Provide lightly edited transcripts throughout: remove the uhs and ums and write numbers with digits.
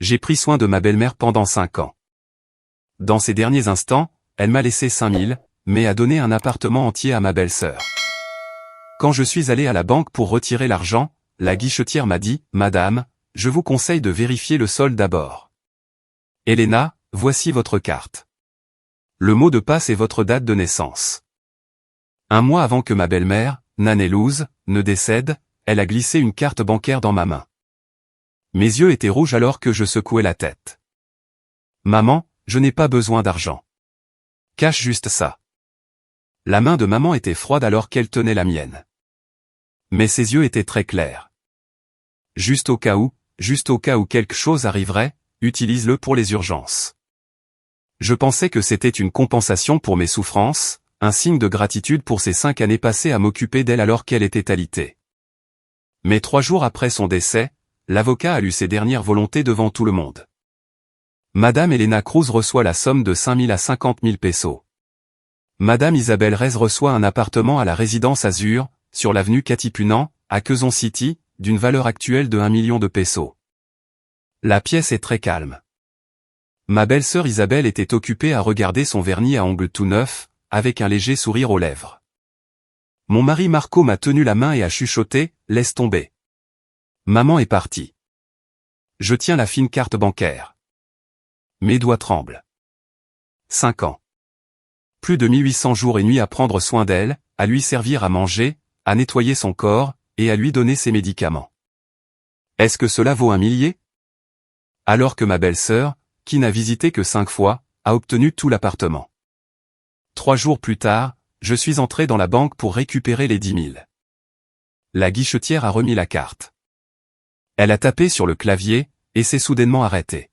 J'ai pris soin de ma belle-mère pendant 5 ans. Dans ces derniers instants, elle m'a laissé 5000, mais a donné un appartement entier à ma belle-sœur. Quand je suis allé à la banque pour retirer l'argent, la guichetière m'a dit « Madame, je vous conseille de vérifier le solde d'abord. Elena, voici votre carte. Le mot de passe est votre date de naissance. » Un mois avant que ma belle-mère, Nanelouse, ne décède, elle a glissé une carte bancaire dans ma main. Mes yeux étaient rouges alors que je secouais la tête. « Maman, je n'ai pas besoin d'argent. Cache juste ça. » La main de maman était froide alors qu'elle tenait la mienne. Mais ses yeux étaient très clairs. « Juste au cas où quelque chose arriverait, utilise-le pour les urgences. » Je pensais que c'était une compensation pour mes souffrances, un signe de gratitude pour ces 5 années passées à m'occuper d'elle alors qu'elle était alitée. Mais 3 jours après son décès, l'avocat a lu ses dernières volontés devant tout le monde. Madame Elena Cruz reçoit la somme de 5 000 à 50 000 pesos. Madame Isabelle Reyes reçoit un appartement à la résidence Azur, sur l'avenue Katipunan, à Quezon City, d'une valeur actuelle de 1 million de pesos. La pièce est très calme. Ma belle-sœur Isabelle était occupée à regarder son vernis à ongles tout neuf, avec un léger sourire aux lèvres. Mon mari Marco m'a tenu la main et a chuchoté « Laisse tomber. Maman est partie. » Je tiens la fine carte bancaire. Mes doigts tremblent. 5 ans. Plus de 1800 jours et nuits à prendre soin d'elle, à lui servir à manger, à nettoyer son corps, et à lui donner ses médicaments. Est-ce que cela vaut 1 millier? Alors que ma belle-sœur, qui n'a visité que 5 fois, a obtenu tout l'appartement. 3 jours plus tard, je suis entré dans la banque pour récupérer les 10 000. La guichetière a remis la carte. Elle a tapé sur le clavier, et s'est soudainement arrêtée.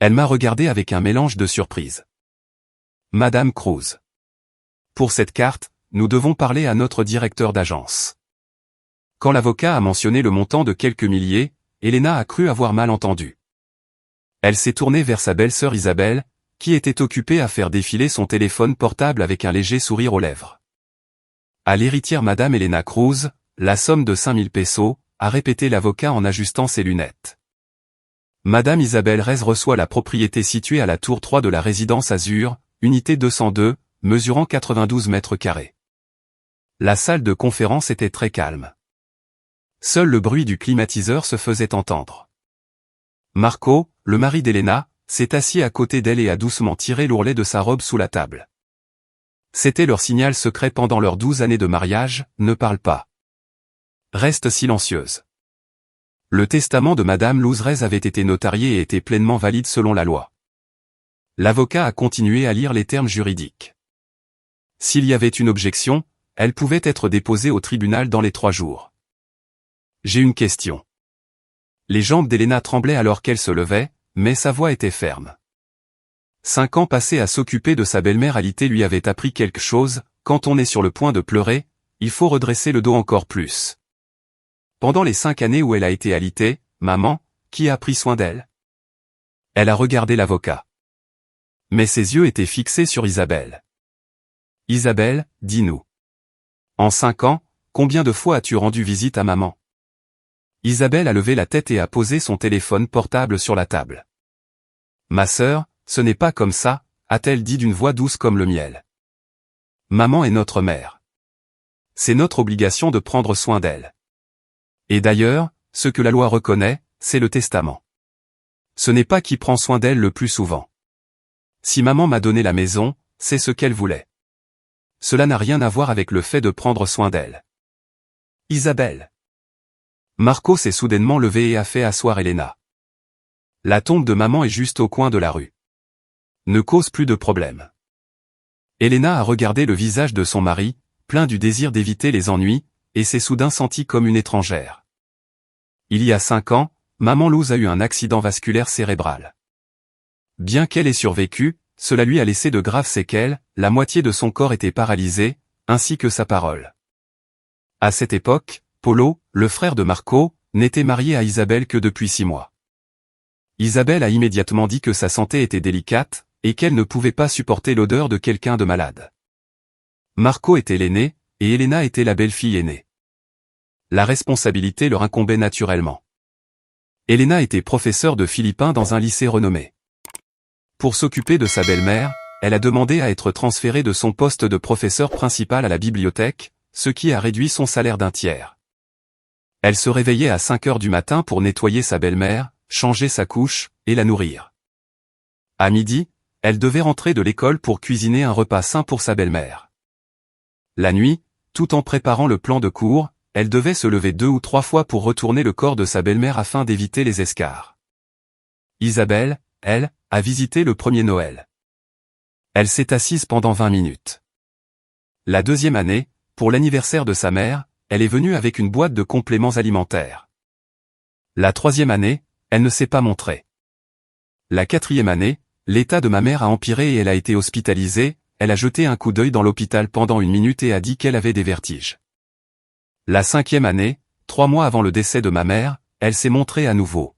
Elle m'a regardé avec un mélange de surprise. Madame Cruz. Pour cette carte, nous devons parler à notre directeur d'agence. Quand l'avocat a mentionné le montant de quelques milliers, Elena a cru avoir mal entendu. Elle s'est tournée vers sa belle-sœur Isabelle, qui était occupée à faire défiler son téléphone portable avec un léger sourire aux lèvres. À l'héritière Madame Elena Cruz, la somme de 5 000 pesos, a répété l'avocat en ajustant ses lunettes. Madame Isabelle Reyes reçoit la propriété située à la tour 3 de la résidence Azur, unité 202, mesurant 92 mètres carrés. La salle de conférence était très calme. Seul le bruit du climatiseur se faisait entendre. Marco, le mari d'Elena, s'est assis à côté d'elle et a doucement tiré l'ourlet de sa robe sous la table. C'était leur signal secret pendant leurs 12 années de mariage, ne parle pas. Reste silencieuse. Le testament de Madame Luz Reyes avait été notarié et était pleinement valide selon la loi. L'avocat a continué à lire les termes juridiques. S'il y avait une objection, elle pouvait être déposée au tribunal dans les 3 jours. J'ai une question. Les jambes d'Elena tremblaient alors qu'elle se levait, mais sa voix était ferme. 5 ans passés à s'occuper de sa belle-mère alitée lui avaient appris quelque chose, quand on est sur le point de pleurer, il faut redresser le dos encore plus. Pendant les 5 années où elle a été alitée, maman, qui a pris soin d'elle? Elle a regardé l'avocat. Mais ses yeux étaient fixés sur Isabelle. Isabelle, dis-nous. En 5 ans, combien de fois as-tu rendu visite à maman? Isabelle a levé la tête et a posé son téléphone portable sur la table. Ma sœur, ce n'est pas comme ça, a-t-elle dit d'une voix douce comme le miel. Maman est notre mère. C'est notre obligation de prendre soin d'elle. Et d'ailleurs, ce que la loi reconnaît, c'est le testament. Ce n'est pas qui prend soin d'elle le plus souvent. Si maman m'a donné la maison, c'est ce qu'elle voulait. Cela n'a rien à voir avec le fait de prendre soin d'elle. Isabelle. Marco s'est soudainement levé et a fait asseoir Elena. La tombe de maman est juste au coin de la rue. Ne cause plus de problème. Elena a regardé le visage de son mari, plein du désir d'éviter les ennuis, et s'est soudain sentie comme une étrangère. Il y a 5 ans, maman Luz a eu un accident vasculaire cérébral. Bien qu'elle ait survécu, cela lui a laissé de graves séquelles, la moitié de son corps était paralysée, ainsi que sa parole. À cette époque, Polo, le frère de Marco, n'était marié à Isabelle que depuis 6 mois. Isabelle a immédiatement dit que sa santé était délicate, et qu'elle ne pouvait pas supporter l'odeur de quelqu'un de malade. Marco était l'aîné, et Elena était la belle-fille aînée. La responsabilité leur incombait naturellement. Elena était professeure de philippin dans un lycée renommé. Pour s'occuper de sa belle-mère, elle a demandé à être transférée de son poste de professeur principal à la bibliothèque, ce qui a réduit son salaire d'un tiers. Elle se réveillait à 5 heures du matin pour nettoyer sa belle-mère, changer sa couche, et la nourrir. À midi, elle devait rentrer de l'école pour cuisiner un repas sain pour sa belle-mère. La nuit, tout en préparant le plan de cours, elle devait se lever 2 ou 3 fois pour retourner le corps de sa belle-mère afin d'éviter les escarres. Isabelle, elle, a visité le premier Noël. Elle s'est assise pendant 20 minutes. La deuxième année, pour l'anniversaire de sa mère, elle est venue avec une boîte de compléments alimentaires. La troisième année, elle ne s'est pas montrée. La quatrième année, l'état de ma mère a empiré et elle a été hospitalisée, elle a jeté un coup d'œil dans l'hôpital pendant 1 minute et a dit qu'elle avait des vertiges. La cinquième année, 3 mois avant le décès de ma mère, elle s'est montrée à nouveau.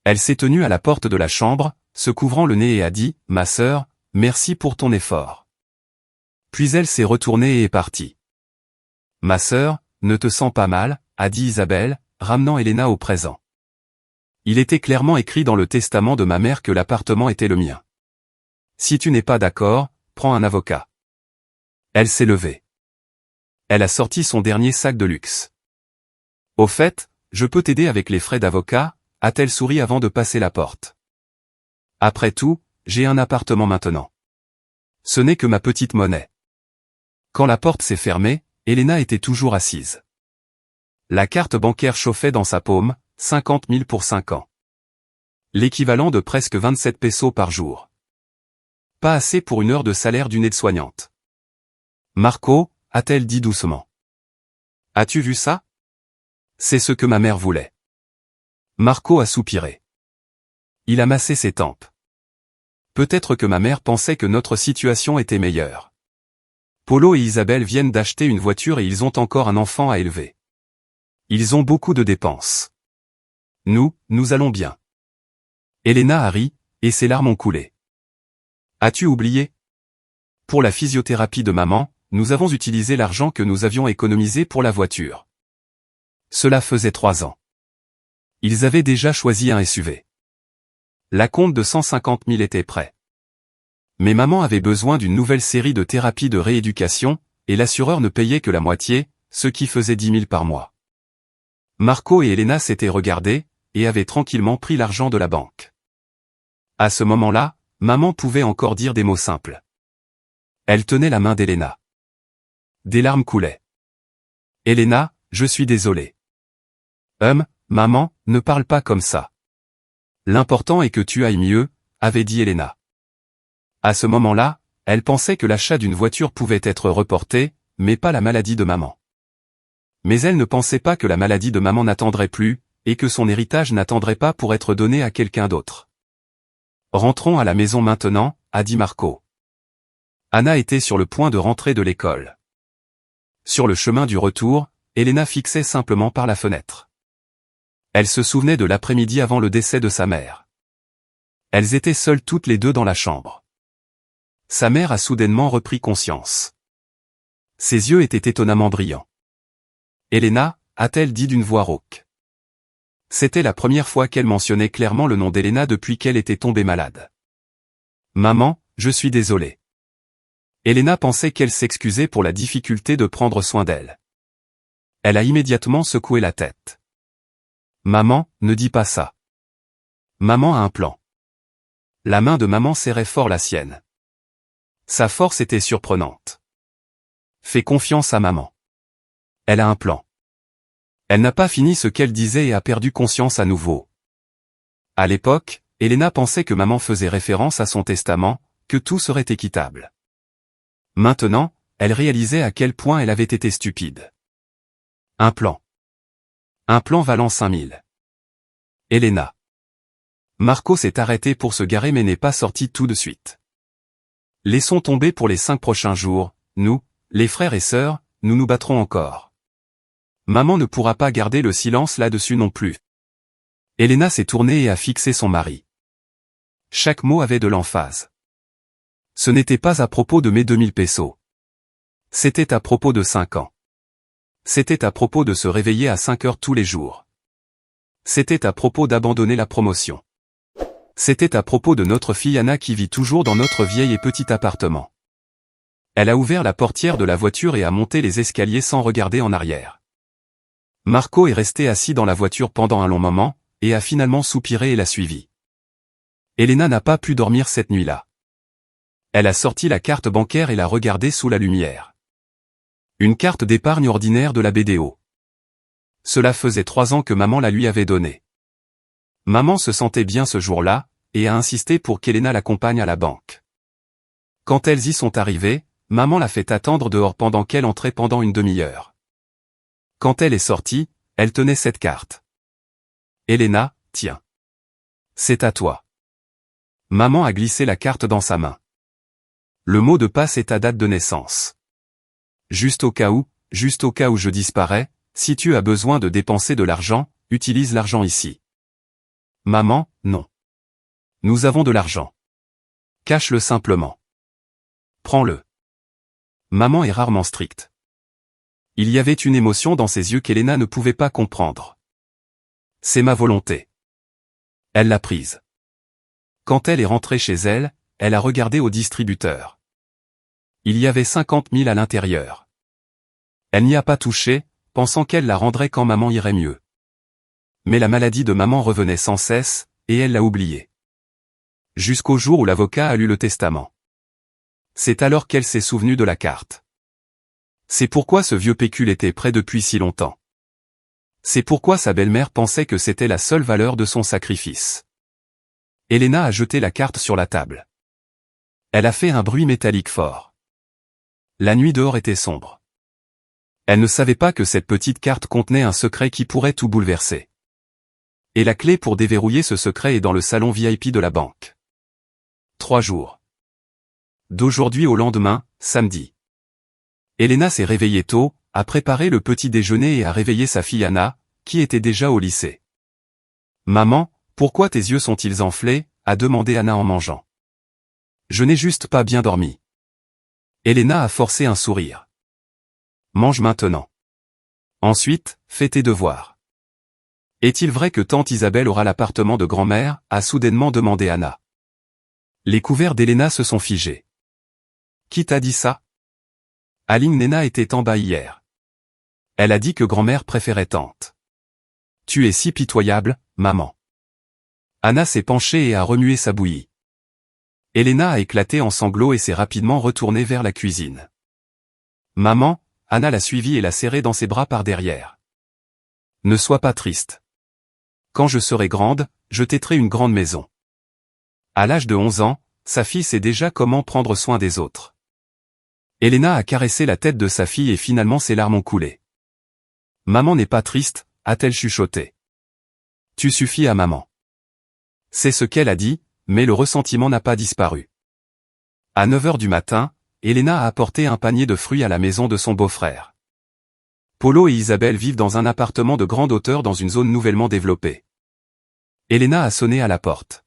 Elle s'est tenue à la porte de la chambre, se couvrant le nez et a dit « Ma sœur, merci pour ton effort ». Puis elle s'est retournée et est partie. « Ma sœur, ne te sens pas mal », a dit Isabelle, ramenant Elena au présent. Il était clairement écrit dans le testament de ma mère que l'appartement était le mien. Si tu n'es pas d'accord, prends un avocat. Elle s'est levée. Elle a sorti son dernier sac de luxe. Au fait, je peux t'aider avec les frais d'avocat, a-t-elle souri avant de passer la porte. Après tout, j'ai un appartement maintenant. Ce n'est que ma petite monnaie. Quand la porte s'est fermée, Elena était toujours assise. La carte bancaire chauffait dans sa paume, 50 000 pour 5 ans. L'équivalent de presque 27 pesos par jour. Pas assez pour 1 heure de salaire d'une aide-soignante. Marco, a-t-elle dit doucement. As-tu vu ça? C'est ce que ma mère voulait. Marco a soupiré. Il a massé ses tempes. Peut-être que ma mère pensait que notre situation était meilleure. Polo et Isabelle viennent d'acheter une voiture et ils ont encore un enfant à élever. Ils ont beaucoup de dépenses. Nous allons bien. Elena a ri, et ses larmes ont coulé. As-tu oublié? Pour la physiothérapie de maman, nous avons utilisé l'argent que nous avions économisé pour la voiture. Cela faisait 3 ans. Ils avaient déjà choisi un SUV. L'acompte de 150 000 était prêt. Mais maman avait besoin d'une nouvelle série de thérapies de rééducation, et l'assureur ne payait que la moitié, ce qui faisait 10 000 par mois. Marco et Elena s'étaient regardés, et avaient tranquillement pris l'argent de la banque. À ce moment-là, maman pouvait encore dire des mots simples. Elle tenait la main d'Elena. Des larmes coulaient. Elena, je suis désolé. Maman, ne parle pas comme ça. L'important est que tu ailles mieux, avait dit Elena. À ce moment-là, elle pensait que l'achat d'une voiture pouvait être reporté, mais pas la maladie de maman. Mais elle ne pensait pas que la maladie de maman n'attendrait plus, et que son héritage n'attendrait pas pour être donné à quelqu'un d'autre. Rentrons à la maison maintenant, a dit Marco. Anna était sur le point de rentrer de l'école. Sur le chemin du retour, Elena fixait simplement par la fenêtre. Elle se souvenait de l'après-midi avant le décès de sa mère. Elles étaient seules toutes les deux dans la chambre. Sa mère a soudainement repris conscience. Ses yeux étaient étonnamment brillants. Elena, a-t-elle dit d'une voix rauque. C'était la première fois qu'elle mentionnait clairement le nom d'Elena depuis qu'elle était tombée malade. Maman, je suis désolée. Elena pensait qu'elle s'excusait pour la difficulté de prendre soin d'elle. Elle a immédiatement secoué la tête. Maman, ne dis pas ça. Maman a un plan. La main de maman serrait fort la sienne. Sa force était surprenante. Fais confiance à maman. Elle a un plan. Elle n'a pas fini ce qu'elle disait et a perdu conscience à nouveau. À l'époque, Elena pensait que maman faisait référence à son testament, que tout serait équitable. Maintenant, elle réalisait à quel point elle avait été stupide. Un plan. Un plan valant 5000. Elena. Marco s'est arrêté pour se garer mais n'est pas sorti tout de suite. Laissons tomber pour les 5 prochains jours, nous, les frères et sœurs, nous nous battrons encore. Maman ne pourra pas garder le silence là-dessus non plus. Elena s'est tournée et a fixé son mari. Chaque mot avait de l'emphase. Ce n'était pas à propos de mes 2000 pesos. C'était à propos de 5 ans. C'était à propos de se réveiller à 5 heures tous les jours. C'était à propos d'abandonner la promotion. C'était à propos de notre fille Anna qui vit toujours dans notre vieil et petit appartement. Elle a ouvert la portière de la voiture et a monté les escaliers sans regarder en arrière. Marco est resté assis dans la voiture pendant un long moment, et a finalement soupiré et l'a suivi. Elena n'a pas pu dormir cette nuit-là. Elle a sorti la carte bancaire et l'a regardée sous la lumière. Une carte d'épargne ordinaire de la BDO. Cela faisait 3 ans que maman la lui avait donnée. Maman se sentait bien ce jour-là, et a insisté pour qu'Elena l'accompagne à la banque. Quand elles y sont arrivées, maman l'a fait attendre dehors pendant qu'elle entrait pendant une demi-heure. Quand elle est sortie, elle tenait cette carte. Elena, tiens. C'est à toi. Maman a glissé la carte dans sa main. Le mot de passe est ta date de naissance. Juste au cas où je disparais, si tu as besoin de dépenser de l'argent, utilise l'argent ici. Maman, non. Nous avons de l'argent. Cache-le simplement. Prends-le. Maman est rarement stricte. Il y avait une émotion dans ses yeux qu'Elena ne pouvait pas comprendre. C'est ma volonté. Elle l'a prise. Quand elle est rentrée chez elle, elle a regardé au distributeur. Il y avait 50 000 à l'intérieur. Elle n'y a pas touché, pensant qu'elle la rendrait quand maman irait mieux. Mais la maladie de maman revenait sans cesse, et elle l'a oublié. Jusqu'au jour où l'avocat a lu le testament. C'est alors qu'elle s'est souvenue de la carte. C'est pourquoi ce vieux pécule était prêt depuis si longtemps. C'est pourquoi sa belle-mère pensait que c'était la seule valeur de son sacrifice. Elena a jeté la carte sur la table. Elle a fait un bruit métallique fort. La nuit dehors était sombre. Elle ne savait pas que cette petite carte contenait un secret qui pourrait tout bouleverser. Et la clé pour déverrouiller ce secret est dans le salon VIP de la banque. 3 jours. D'aujourd'hui au lendemain, samedi. Elena s'est réveillée tôt, a préparé le petit déjeuner et a réveillé sa fille Anna, qui était déjà au lycée. « Maman, pourquoi tes yeux sont-ils enflés ?» a demandé Anna en mangeant. « Je n'ai juste pas bien dormi. » Elena a forcé un sourire. « Mange maintenant. Ensuite, fais tes devoirs. » « Est-il vrai que tante Isabelle aura l'appartement de grand-mère ?» a soudainement demandé Anna. Les couverts d'Elena se sont figés. « Qui t'a dit ça ?» Aline Nena était en bas hier. Elle a dit que grand-mère préférait tante. « Tu es si pitoyable, maman. » Anna s'est penchée et a remué sa bouillie. Elena a éclaté en sanglots et s'est rapidement retournée vers la cuisine. « Maman !» Anna l'a suivie et l'a serrée dans ses bras par derrière. « Ne sois pas triste. Quand je serai grande, je t'aiderai une grande maison. » À l'âge de 11 ans, sa fille sait déjà comment prendre soin des autres. Elena a caressé la tête de sa fille et finalement ses larmes ont coulé. « Maman n'est pas triste », a-t-elle chuchoté. « Tu suffis à maman. » C'est ce qu'elle a dit, mais le ressentiment n'a pas disparu. À 9 h du matin, Elena a apporté un panier de fruits à la maison de son beau-frère. Polo et Isabelle vivent dans un appartement de grande hauteur dans une zone nouvellement développée. Elena a sonné à la porte.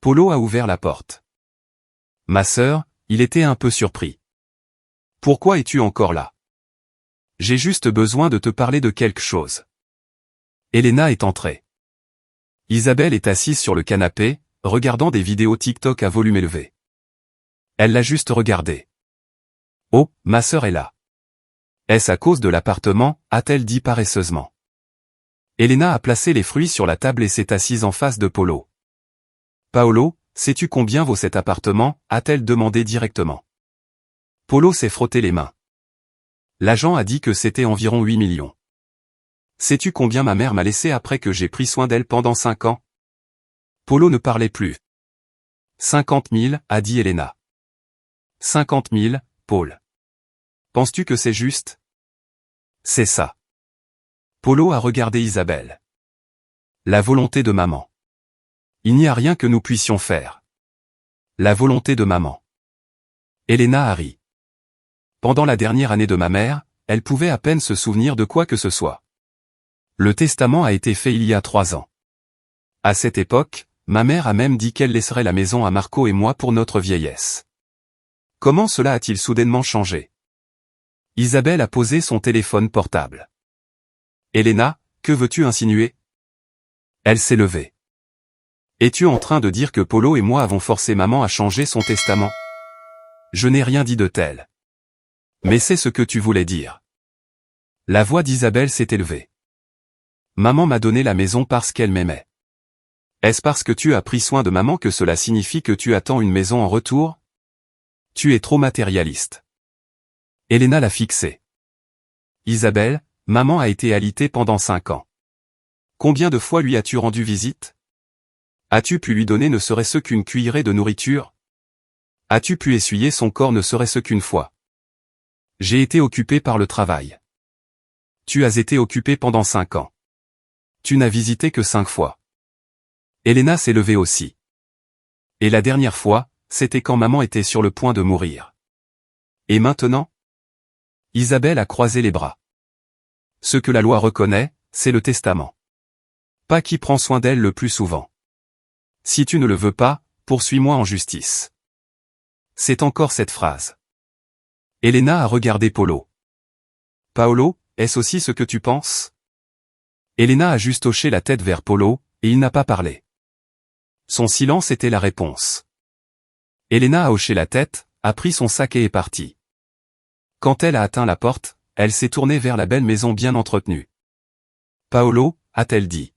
Polo a ouvert la porte. « Ma sœur », il était un peu surpris. « Pourquoi es-tu encore là ? J'ai juste besoin de te parler de quelque chose. » Elena est entrée. Isabelle est assise sur le canapé, regardant des vidéos TikTok à volume élevé. Elle l'a juste regardé. « Oh, ma sœur est là. » « Est-ce à cause de l'appartement ?» a-t-elle dit paresseusement. Elena a placé les fruits sur la table et s'est assise en face de Polo. « Paolo, sais-tu combien vaut cet appartement ?» a-t-elle demandé directement. Polo s'est frotté les mains. L'agent a dit que c'était environ 8 millions. « Sais-tu combien ma mère m'a laissé après que j'ai pris soin d'elle pendant 5 ans ?» Polo ne parlait plus. « 50 000, a dit Elena. « 50 000, Paul. Penses-tu que c'est juste ? » C'est ça. Polo a regardé Isabelle. La volonté de maman. Il n'y a rien que nous puissions faire. La volonté de maman. Elena a ri. Pendant la dernière année de ma mère, elle pouvait à peine se souvenir de quoi que ce soit. Le testament a été fait il y a 3 ans. À cette époque, ma mère a même dit qu'elle laisserait la maison à Marco et moi pour notre vieillesse. Comment cela a-t-il soudainement changé ? Isabelle a posé son téléphone portable. « Elena, que veux-tu insinuer ? Elle s'est levée. Es-tu en train de dire que Polo et moi avons forcé maman à changer son testament? Je n'ai rien dit de tel. Mais c'est ce que tu voulais dire. La voix d'Isabelle s'est élevée. Maman m'a donné la maison parce qu'elle m'aimait. Est-ce parce que tu as pris soin de maman que cela signifie que tu attends une maison en retour? Tu es trop matérialiste. Elena l'a fixé. Isabelle, maman a été alitée pendant 5 ans. Combien de fois lui as-tu rendu visite? As-tu pu lui donner ne serait-ce qu'une cuillerée de nourriture? As-tu pu essuyer son corps ne serait-ce qu'une fois? J'ai été occupé par le travail. Tu as été occupé pendant 5 ans. Tu n'as visité que 5 fois. Elena s'est levée aussi. Et la dernière fois, c'était quand maman était sur le point de mourir. Et maintenant? Isabelle a croisé les bras. Ce que la loi reconnaît, c'est le testament. Pas qui prend soin d'elle le plus souvent. Si tu ne le veux pas, poursuis-moi en justice. C'est encore cette phrase. Elena a regardé Polo. Paolo, est-ce aussi ce que tu penses? Elena a juste hoché la tête vers Polo, et il n'a pas parlé. Son silence était la réponse. Elena a hoché la tête, a pris son sac et est partie. Quand elle a atteint la porte, elle s'est tournée vers la belle maison bien entretenue. Paolo, a-t-elle dit.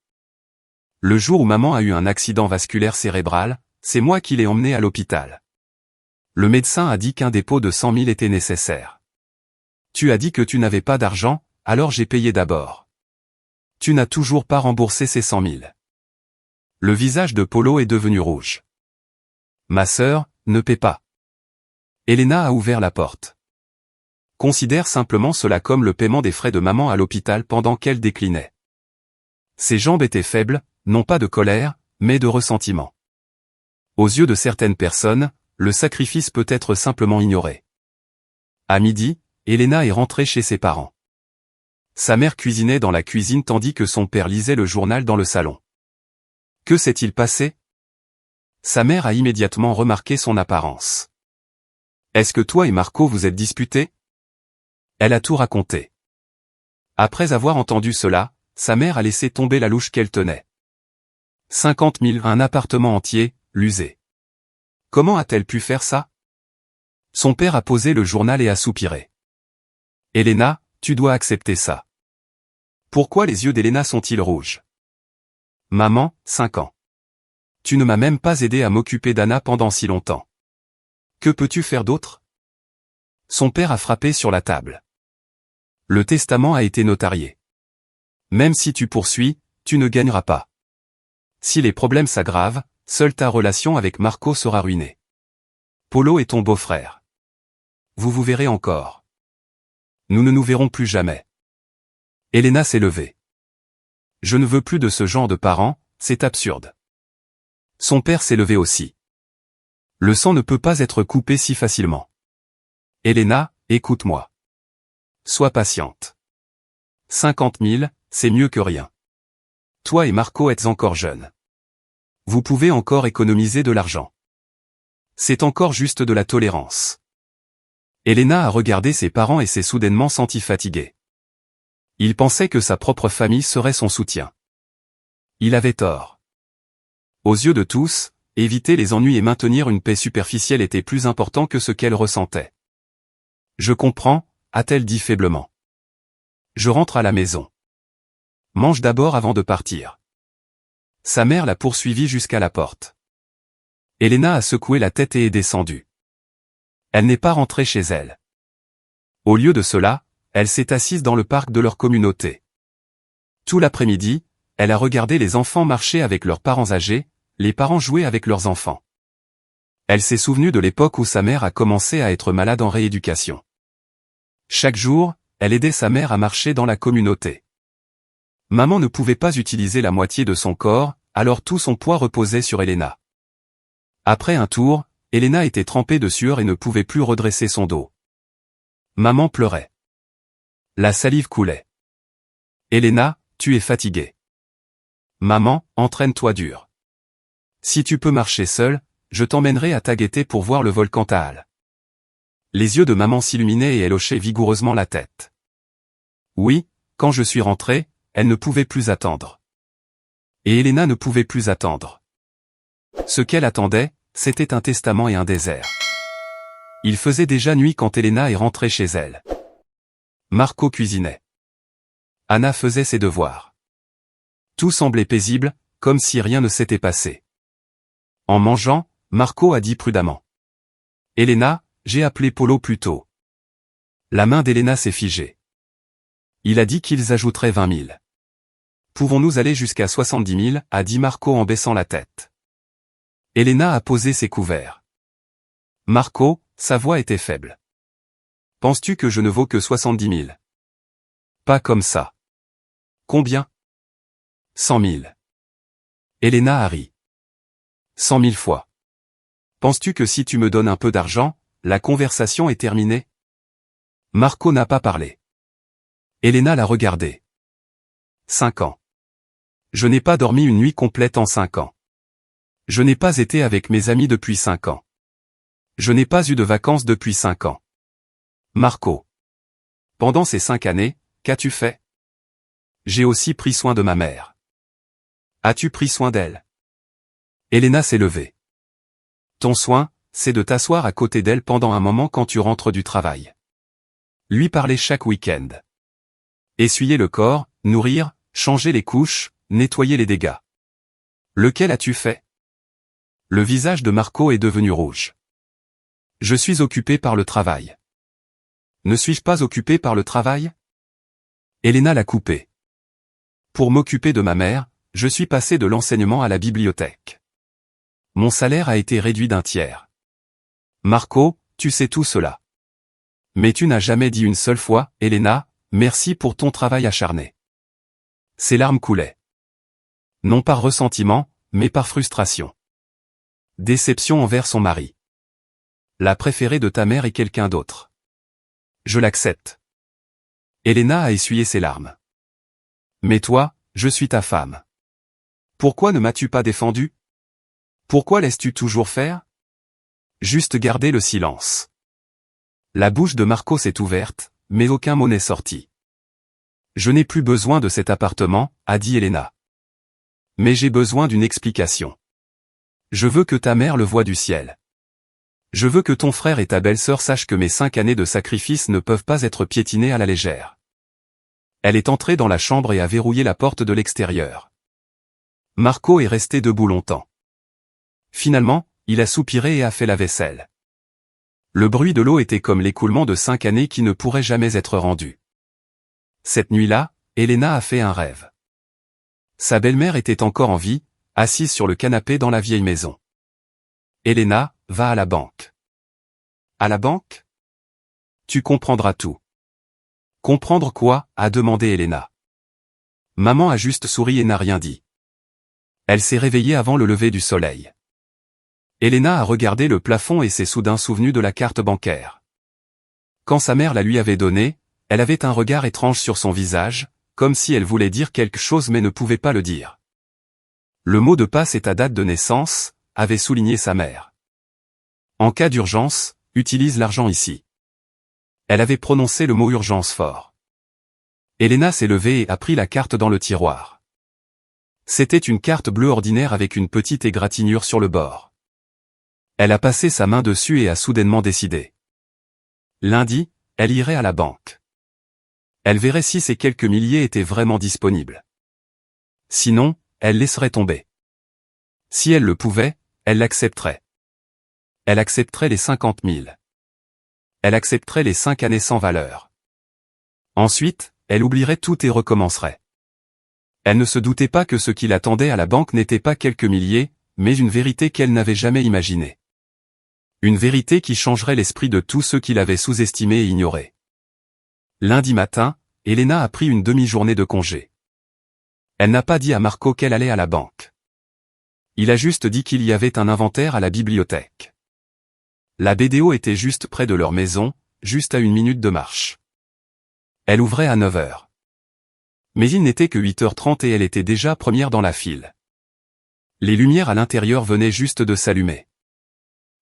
Le jour où maman a eu un accident vasculaire cérébral, c'est moi qui l'ai emmenée à l'hôpital. Le médecin a dit qu'un dépôt de 100 000 était nécessaire. Tu as dit que tu n'avais pas d'argent, alors j'ai payé d'abord. Tu n'as toujours pas remboursé ces 100 000. Le visage de Polo est devenu rouge. Ma sœur, ne paie pas. Elena a ouvert la porte. Considère simplement cela comme le paiement des frais de maman à l'hôpital pendant qu'elle déclinait. Ses jambes étaient faibles, non pas de colère, mais de ressentiment. Aux yeux de certaines personnes, le sacrifice peut être simplement ignoré. À midi, Elena est rentrée chez ses parents. Sa mère cuisinait dans la cuisine tandis que son père lisait le journal dans le salon. Que s'est-il passé? Sa mère a immédiatement remarqué son apparence. Est-ce que toi et Marco vous êtes disputés? Elle a tout raconté. Après avoir entendu cela, sa mère a laissé tomber la louche qu'elle tenait. 50 000, un appartement entier, l'user. Comment a-t-elle pu faire ça? Son père a posé le journal et a soupiré. Elena, tu dois accepter ça. Pourquoi les yeux d'Elena sont-ils rouges? Maman, 5 ans. Tu ne m'as même pas aidé à m'occuper d'Anna pendant si longtemps. Que peux-tu faire d'autre? Son père a frappé sur la table. Le testament a été notarié. Même si tu poursuis, tu ne gagneras pas. Si les problèmes s'aggravent, seule ta relation avec Marco sera ruinée. Polo est ton beau-frère. Vous vous verrez encore. Nous ne nous verrons plus jamais. Elena s'est levée. Je ne veux plus de ce genre de parents, c'est absurde. Son père s'est levé aussi. Le sang ne peut pas être coupé si facilement. Elena, écoute-moi. Sois patiente. 50 000, c'est mieux que rien. Toi et Marco êtes encore jeunes. Vous pouvez encore économiser de l'argent. C'est encore juste de la tolérance. Elena a regardé ses parents et s'est soudainement sentie fatiguée. Il pensait que sa propre famille serait son soutien. Il avait tort. Aux yeux de tous, éviter les ennuis et maintenir une paix superficielle était plus important que ce qu'elle ressentait. Je comprends, a-t-elle dit faiblement. Je rentre à la maison. Mange d'abord avant de partir. Sa mère l'a poursuivie jusqu'à la porte. Elena a secoué la tête et est descendue. Elle n'est pas rentrée chez elle. Au lieu de cela, elle s'est assise dans le parc de leur communauté. Tout l'après-midi, elle a regardé les enfants marcher avec leurs parents âgés, les parents jouer avec leurs enfants. Elle s'est souvenue de l'époque où sa mère a commencé à être malade en rééducation. Chaque jour, elle aidait sa mère à marcher dans la communauté. Maman ne pouvait pas utiliser la moitié de son corps, alors tout son poids reposait sur Elena. Après un tour, Elena était trempée de sueur et ne pouvait plus redresser son dos. Maman pleurait. La salive coulait. Elena, tu es fatiguée. Maman, entraîne-toi dur. Si tu peux marcher seule, je t'emmènerai à Tagaytay pour voir le volcan Taal. Les yeux de maman s'illuminaient et elle hochait vigoureusement la tête. Oui, quand je suis rentrée, elle ne pouvait plus attendre. Et Elena ne pouvait plus attendre. Ce qu'elle attendait, c'était un testament et un désert. Il faisait déjà nuit quand Elena est rentrée chez elle. Marco cuisinait. Anna faisait ses devoirs. Tout semblait paisible, comme si rien ne s'était passé. En mangeant, Marco a dit prudemment. « Elena, j'ai appelé Polo plus tôt. » La main d'Elena s'est figée. Il a dit qu'ils ajouteraient 20 000. « Pouvons-nous aller jusqu'à 70 000 » a dit Marco en baissant la tête. Elena a posé ses couverts. Marco, sa voix était faible. « Penses-tu que je ne vaux que 70 000 ? » Pas comme ça. Combien ? 100 000. Elena a ri. 100 000 fois. Penses-tu que si tu me donnes un peu d'argent, la conversation est terminée ? Marco n'a pas parlé. Elena l'a regardé. 5 ans. Je n'ai pas dormi une nuit complète en 5 ans. Je n'ai pas été avec mes amis depuis 5 ans. Je n'ai pas eu de vacances depuis 5 ans. Marco. Pendant ces 5 années, qu'as-tu fait ? J'ai aussi pris soin de ma mère. As-tu pris soin d'elle ? Elena s'est levée. Ton soin, c'est de t'asseoir à côté d'elle pendant un moment quand tu rentres du travail. Lui parler chaque week-end. Essuyer le corps, nourrir, changer les couches, nettoyer les dégâts. Lequel as-tu fait ? Le visage de Marco est devenu rouge. Je suis occupé par le travail. Ne suis-je pas occupé par le travail ? Elena l'a coupé. Pour m'occuper de ma mère, je suis passé de l'enseignement à la bibliothèque. Mon salaire a été réduit d'un tiers. Marco, tu sais tout cela. Mais tu n'as jamais dit une seule fois, Elena, merci pour ton travail acharné. Ses larmes coulaient. Non par ressentiment, mais par frustration. Déception envers son mari. La préférée de ta mère est quelqu'un d'autre. Je l'accepte. Elena a essuyé ses larmes. Mais toi, je suis ta femme. Pourquoi ne m'as-tu pas défendu ? Pourquoi laisses-tu toujours faire ? Juste garder le silence. La bouche de Marco s'est ouverte, mais aucun mot n'est sorti. Je n'ai plus besoin de cet appartement, a dit Elena. Mais j'ai besoin d'une explication. Je veux que ta mère le voie du ciel. Je veux que ton frère et ta belle-sœur sachent que mes 5 années de sacrifice ne peuvent pas être piétinées à la légère. Elle est entrée dans la chambre et a verrouillé la porte de l'extérieur. Marco est resté debout longtemps. Finalement, il a soupiré et a fait la vaisselle. Le bruit de l'eau était comme l'écoulement de 5 années qui ne pourrait jamais être rendu. Cette nuit-là, Elena a fait un rêve. Sa belle-mère était encore en vie, assise sur le canapé dans la vieille maison. Elena, va à la banque. À la banque ? Tu comprendras tout. Comprendre quoi ? A demandé Elena. Maman a juste souri et n'a rien dit. Elle s'est réveillée avant le lever du soleil. Elena a regardé le plafond et s'est soudain souvenue de la carte bancaire. Quand sa mère la lui avait donnée, elle avait un regard étrange sur son visage, comme si elle voulait dire quelque chose mais ne pouvait pas le dire. Le mot de passe et ta date de naissance, avait souligné sa mère. En cas d'urgence, utilise l'argent ici. Elle avait prononcé le mot urgence fort. Elena s'est levée et a pris la carte dans le tiroir. C'était une carte bleue ordinaire avec une petite égratignure sur le bord. Elle a passé sa main dessus et a soudainement décidé. Lundi, elle irait à la banque. Elle verrait si ces quelques milliers étaient vraiment disponibles. Sinon, elle laisserait tomber. Si elle le pouvait, elle l'accepterait. Elle accepterait les 50 000. Elle accepterait les 5 années sans valeur. Ensuite, elle oublierait tout et recommencerait. Elle ne se doutait pas que ce qui l'attendait à la banque n'était pas quelques milliers, mais une vérité qu'elle n'avait jamais imaginée. Une vérité qui changerait l'esprit de tous ceux qui l'avaient sous-estimé et ignoré. Lundi matin, Elena a pris une demi-journée de congé. Elle n'a pas dit à Marco qu'elle allait à la banque. Il a juste dit qu'il y avait un inventaire à la bibliothèque. La BDO était juste près de leur maison, juste à 1 minute de marche. Elle ouvrait à 9 h. Mais il n'était que 8h30 et elle était déjà première dans la file. Les lumières à l'intérieur venaient juste de s'allumer.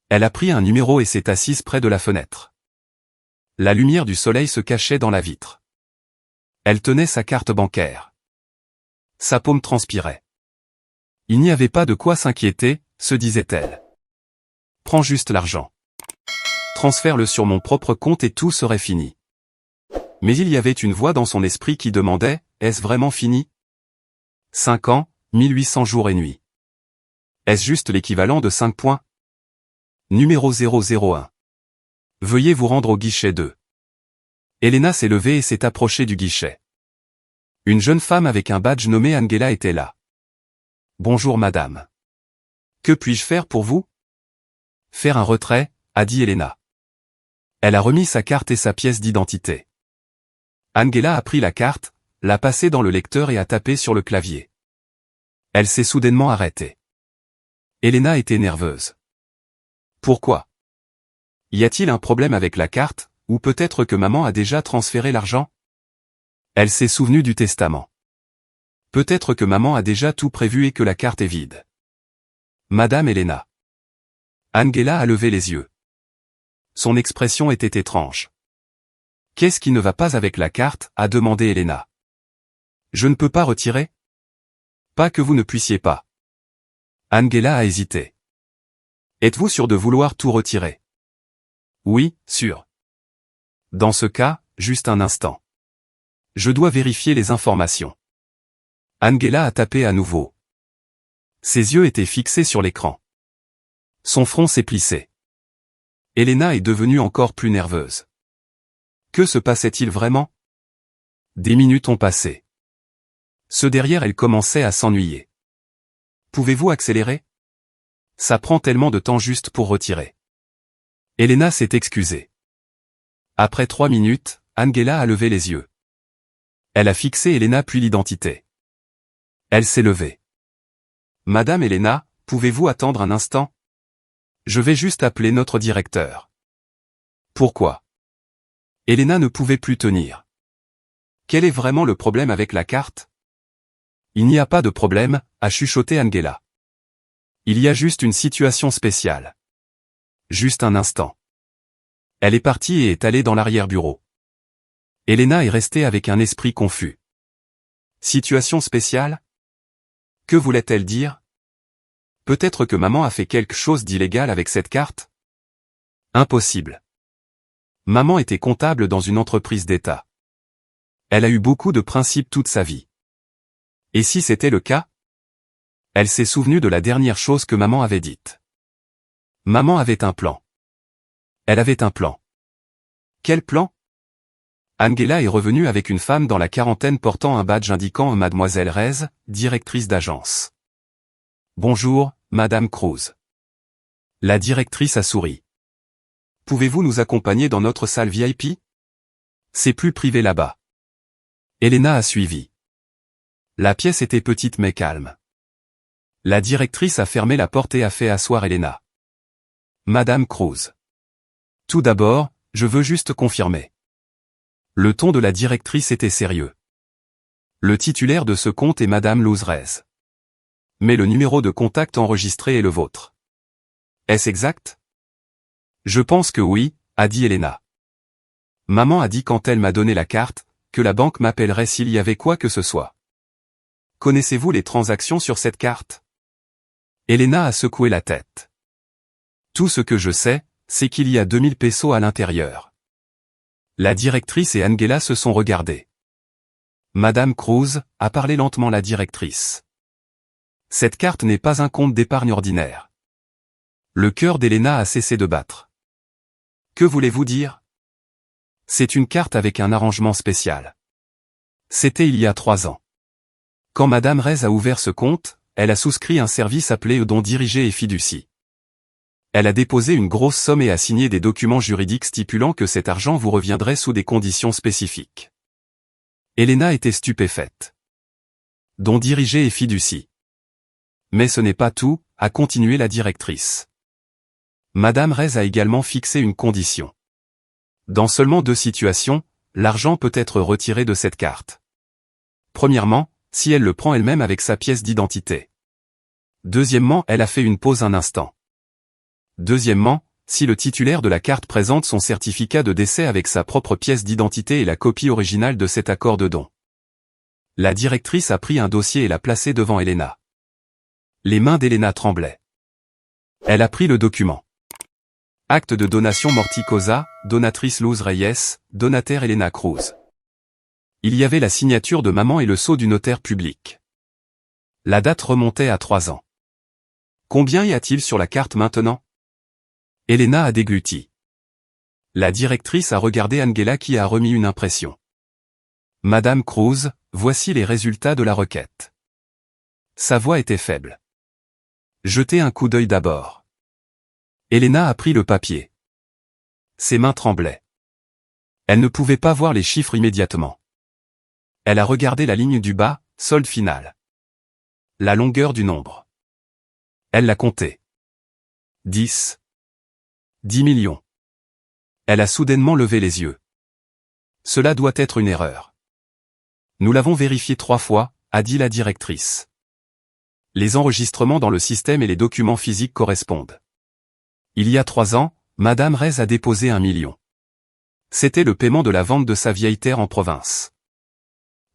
Elle a pris un numéro et s'est assise près de la fenêtre. La lumière du soleil se cachait dans la vitre. Elle tenait sa carte bancaire. Sa paume transpirait. Il n'y avait pas de quoi s'inquiéter, se disait-elle. Prends juste l'argent. Transfère-le sur mon propre compte et tout serait fini. Mais il y avait une voix dans son esprit qui demandait, est-ce vraiment fini? 5 ans, 1800 jours et nuits. Est-ce juste l'équivalent de 5 points? Numéro 001. Veuillez vous rendre au guichet 2. Elena s'est levée et s'est approchée du guichet. Une jeune femme avec un badge nommé Angela était là. Bonjour madame. Que puis-je faire pour vous? Faire un retrait, a dit Elena. Elle a remis sa carte et sa pièce d'identité. Angela a pris la carte, l'a passée dans le lecteur et a tapé sur le clavier. Elle s'est soudainement arrêtée. Elena était nerveuse. Pourquoi? Y a-t-il un problème avec la carte, ou peut-être que maman a déjà transféré l'argent? Elle s'est souvenue du testament. Peut-être que maman a déjà tout prévu et que la carte est vide. Madame Elena. Angela a levé les yeux. Son expression était étrange. Qu'est-ce qui ne va pas avec la carte, a demandé Elena. Je ne peux pas retirer? Pas que vous ne puissiez pas. Angela a hésité. Êtes-vous sûr de vouloir tout retirer? Oui, sûr. Dans ce cas, juste un instant. Je dois vérifier les informations. Angela a tapé à nouveau. Ses yeux étaient fixés sur l'écran. Son front s'est plissé. Elena est devenue encore plus nerveuse. Que se passait-il vraiment? Des minutes ont passé. Ceux derrière elle commençaient à s'ennuyer. Pouvez-vous accélérer? Ça prend tellement de temps juste pour retirer. Elena s'est excusée. Après 3 minutes, Angela a levé les yeux. Elle a fixé Elena puis l'identité. Elle s'est levée. Madame Elena, pouvez-vous attendre un instant? Je vais juste appeler notre directeur. Pourquoi? Elena ne pouvait plus tenir. Quel est vraiment le problème avec la carte? Il n'y a pas de problème, a chuchoté Angela. Il y a juste une situation spéciale. Juste un instant. Elle est partie et est allée dans l'arrière-bureau. Elena est restée avec un esprit confus. Situation spéciale? Que voulait-elle dire? Peut-être que maman a fait quelque chose d'illégal avec cette carte? Impossible. Maman était comptable dans une entreprise d'État. Elle a eu beaucoup de principes toute sa vie. Et si c'était le cas? Elle s'est souvenue de la dernière chose que maman avait dite. Maman avait un plan. Elle avait un plan. Quel plan? Angela est revenue avec une femme dans la quarantaine portant un badge indiquant Mademoiselle Reyes, directrice d'agence. Bonjour, Madame Cruz. La directrice a souri. Pouvez-vous nous accompagner dans notre salle VIP? C'est plus privé là-bas. Elena a suivi. La pièce était petite mais calme. La directrice a fermé la porte et a fait asseoir Elena. Madame Cruz. Tout d'abord, je veux juste confirmer. Le ton de la directrice était sérieux. Le titulaire de ce compte est Madame Luz Reyes. Mais le numéro de contact enregistré est le vôtre. Est-ce exact? Je pense que oui, a dit Elena. Maman a dit quand elle m'a donné la carte, que la banque m'appellerait s'il y avait quoi que ce soit. Connaissez-vous les transactions sur cette carte? Elena a secoué la tête. Tout ce que je sais, c'est qu'il y a 2000 pesos à l'intérieur. La directrice et Angela se sont regardées. Madame Cruz, a parlé lentement la directrice. Cette carte n'est pas un compte d'épargne ordinaire. Le cœur d'Elena a cessé de battre. Que voulez-vous dire? C'est une carte avec un arrangement spécial. C'était il y a 3 ans. Quand Madame Reyes a ouvert ce compte, elle a souscrit un service appelé don dirigé et fiducie. Elle a déposé une grosse somme et a signé des documents juridiques stipulant que cet argent vous reviendrait sous des conditions spécifiques. Elena était stupéfaite. Don dirigé et fiducie. Mais ce n'est pas tout, a continué la directrice. Madame Reyes a également fixé une condition. Dans seulement 2 situations, l'argent peut être retiré de cette carte. Premièrement, si elle le prend elle-même avec sa pièce d'identité. Deuxièmement, elle a fait une pause un instant. Deuxièmement, si le titulaire de la carte présente son certificat de décès avec sa propre pièce d'identité et la copie originale de cet accord de don. La directrice a pris un dossier et l'a placé devant Elena. Les mains d'Elena tremblaient. Elle a pris le document. Acte de donation Morticosa, donatrice Luz Reyes, donataire Elena Cruz. Il y avait la signature de maman et le sceau du notaire public. La date remontait à 3 ans. Combien y a-t-il sur la carte maintenant? Elena a dégluti. La directrice a regardé Angela qui a remis une impression. Madame Cruz, voici les résultats de la requête. Sa voix était faible. Jetez un coup d'œil d'abord. Elena a pris le papier. Ses mains tremblaient. Elle ne pouvait pas voir les chiffres immédiatement. Elle a regardé la ligne du bas, solde final. La longueur du nombre. Elle l'a compté. 10. 10 millions. Elle a soudainement levé les yeux. Cela doit être une erreur. Nous l'avons vérifié 3 fois, a dit la directrice. Les enregistrements dans le système et les documents physiques correspondent. Il y a 3 ans, Madame Reyes a déposé 1 million. C'était le paiement de la vente de sa vieille terre en province.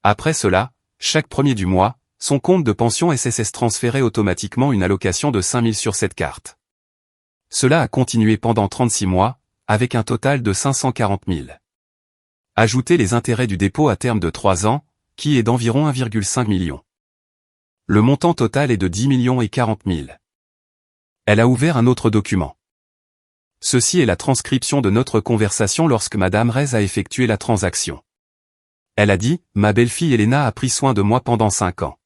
Après cela, chaque premier du mois, son compte de pension SSS transférait automatiquement une allocation de 5 000 sur cette carte. Cela a continué pendant 36 mois, avec un total de 540 000. Ajoutez les intérêts du dépôt à terme de 3 ans, qui est d'environ 1,5 million. Le montant total est de 10 millions et 40 000. Elle a ouvert un autre document. Ceci est la transcription de notre conversation lorsque Madame Reyes a effectué la transaction. Elle a dit, ma belle-fille Elena a pris soin de moi pendant 5 ans.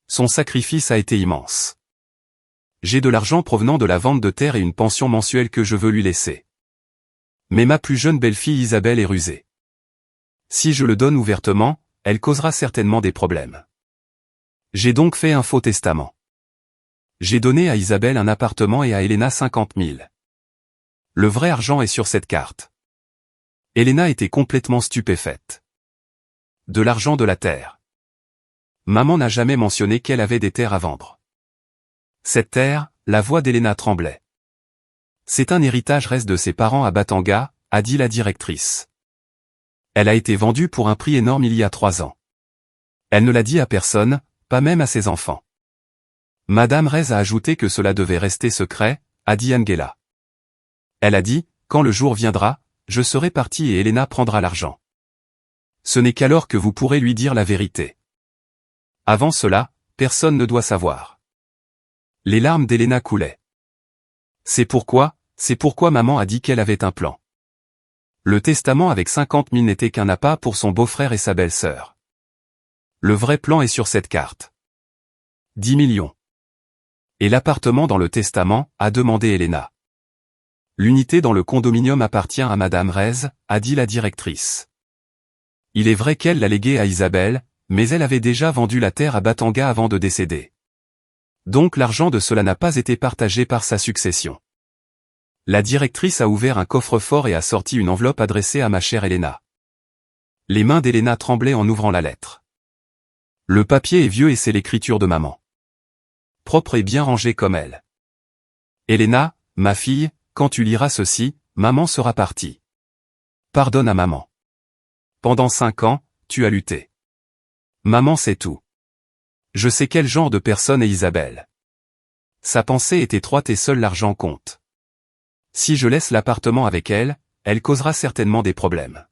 Son sacrifice a été immense. J'ai de l'argent provenant de la vente de terre et une pension mensuelle que je veux lui laisser. Mais ma plus jeune belle-fille Isabelle est rusée. Si je le donne ouvertement, elle causera certainement des problèmes. J'ai donc fait un faux testament. J'ai donné à Isabelle un appartement et à Elena 50 000. Le vrai argent est sur cette carte. Elena était complètement stupéfaite. De l'argent de la terre. Maman n'a jamais mentionné qu'elle avait des terres à vendre. Cette terre, la voix d'Elena tremblait. C'est un héritage reste de ses parents à Batanga, a dit la directrice. Elle a été vendue pour un prix énorme il y a 3 ans. Elle ne l'a dit à personne, pas même à ses enfants. Madame Reyes a ajouté que cela devait rester secret, a dit Angela. Elle a dit, quand le jour viendra, je serai partie et Elena prendra l'argent. Ce n'est qu'alors que vous pourrez lui dire la vérité. Avant cela, personne ne doit savoir. Les larmes d'Elena coulaient. C'est pourquoi maman a dit qu'elle avait un plan. Le testament avec 50 000 n'était qu'un appât pour son beau-frère et sa belle-sœur. Le vrai plan est sur cette carte. 10 millions. Et l'appartement dans le testament, a demandé Elena. L'unité dans le condominium appartient à Madame Reyes, a dit la directrice. Il est vrai qu'elle l'a légué à Isabelle, mais elle avait déjà vendu la terre à Batanga avant de décéder. Donc l'argent de cela n'a pas été partagé par sa succession. La directrice a ouvert un coffre-fort et a sorti une enveloppe adressée à ma chère Elena. Les mains d'Elena tremblaient en ouvrant la lettre. Le papier est vieux et c'est l'écriture de maman. Propre et bien rangée comme elle. Elena, ma fille, quand tu liras ceci, maman sera partie. Pardonne à maman. Pendant 5 ans, tu as lutté. Maman sait tout. Je sais quel genre de personne est Isabelle. Sa pensée est étroite et seul l'argent compte. Si je laisse l'appartement avec elle, elle causera certainement des problèmes.